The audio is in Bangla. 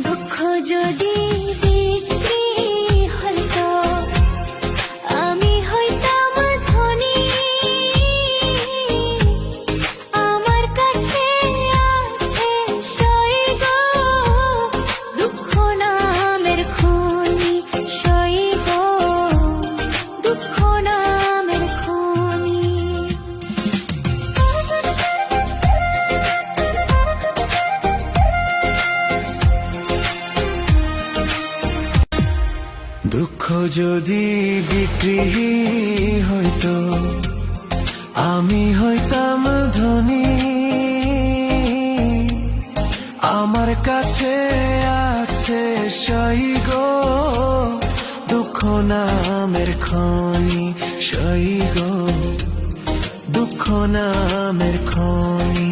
দুঃখ যদি বিক্রি হইতো আমি হইতাম ধনী। আমার কাছে আছে সই গো দুঃখ নামের খনি, সই গো দুঃখ নামের খনি। দুঃখ যদি বিক্রি হইতো আমি হইতাম ধনী। আমার কাছে আছে সই গো দুঃখ নামের খনি, সই গো দুঃখ নামের খনি।